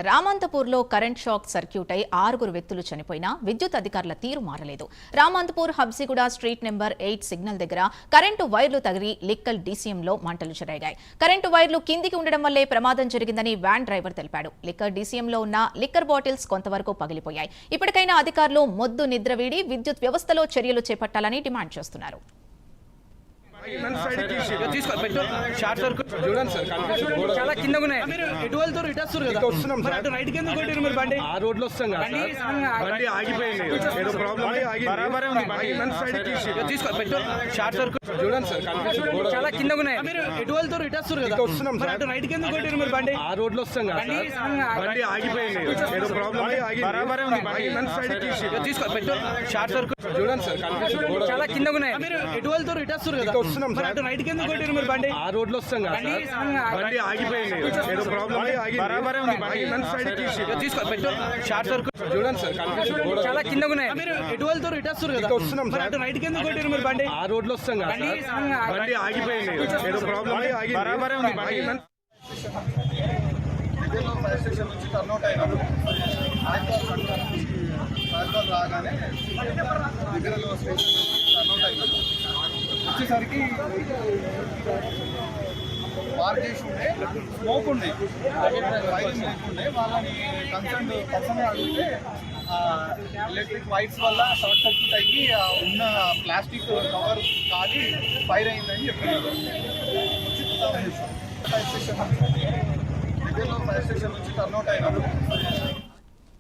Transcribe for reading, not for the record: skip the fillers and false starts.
రామంతపూర్లో current shock circuit అయి 6 వ్యక్తులు చనిపోయినా విద్యుత్ అధికారుల తీరు మారలేదు. Ramanthapur Habsiguda street number 8 signal దగ్గర కరెంటు వైర్లు తగిలి లిక్కల్ డీసీఎంలో మంటలు చెలగాయి. కరెంటు వైర్లు కిందికి ఉండడం వల్లే ప్రమాదం జరిగిందని వ్యాన్ డ్రైవర్ తెలిపాడు. లిక్కర్ డీసీఎంలో ఉన్న లిక్కర్ బాటిల్స్ కొంతవరకు పగిలిపోయాయి. ఇప్పటికైనా అధికారులు మొద్దు నిద్ర వీడి విద్యుత్ వ్యవస్థలో చర్యలు చేపట్టాలని డిమాండ్ చేస్తున్నారు. చాలా కింద ఉన్నాయి. ఎటు వెళ్తారు ఇటు వస్తారు కదా, మరి అటు రైట్ కింద కొట్టారు. మీరు బండి ఆ రోడ్లో వస్తాం కదా, బండి ఆగిపోయింది. ఏదో ప్రాబ్లం షార్ట్ సర్క్యూట్ చూడండి సార్, చాలా కింద ఉన్నాయి. మీరు ఎటు వెళ్తారు ఇటు వస్తారు కదా, మరి అటు రైట్ కింద కొట్టారు. మీరు బండి ఆ రోడ్లో వస్తాం కదా, బండి ఆగిపోయింది. ఏదో ప్రాబ్లం షార్ట్ సర్క్యూట్ చూడండి సార్, చాలా కింద ఉన్నాయి. మీరు ఎటు వెళ్తారు ఇటు వస్తారు కదా, మరి అటు రైట్ కింద కొట్టారు. మీరు బండి ఆ రోడ్లో వస్తాం కదా, బండి ఆగిపోయింది. ఏదో ప్రాబ్లం షార్ట్ సర్క్యూట్ చూడండి సార్, చాలా కింద ఉన్నాయి. మీరు ఎటు వెళ్తారు ఇటు వస్తారు కదా, మరి అటు రైట్ కింద కొట్టారు. మీరు బండి ఆ రోడ్లో వస్తాం కదా, బండి ఆగిపోయింది. ఏదో ప్రాబ్లం ఫైర్ స్టేషన్ నుంచి టర్న్అవుట్ అయినాము. సాయంత్రం రాగానే దగ్గరలో స్టేషన్ నుంచి టర్న్అవుట్ అయినాము. వచ్చేసరికి పార్క్ చేసి ఉండే స్మోక్ ఉండే, ఫైర్ స్మోక్ ఉండే. వాళ్ళని కన్సర్న్ పర్సన్ అడిగితే ఎలక్ట్రిక్ వైర్స్ వల్ల షార్ట్ సర్క్యూట్ అయ్యి ఉన్న ప్లాస్టిక్ కవర్ కాగి ఫైర్ అయిందని చెప్పారు. వచ్చి ఫైర్ స్టేషన్ నుంచి దగ్గరలో ఫైర్ స్టేషన్ నుంచి టర్న్అవుట్ అయినాము.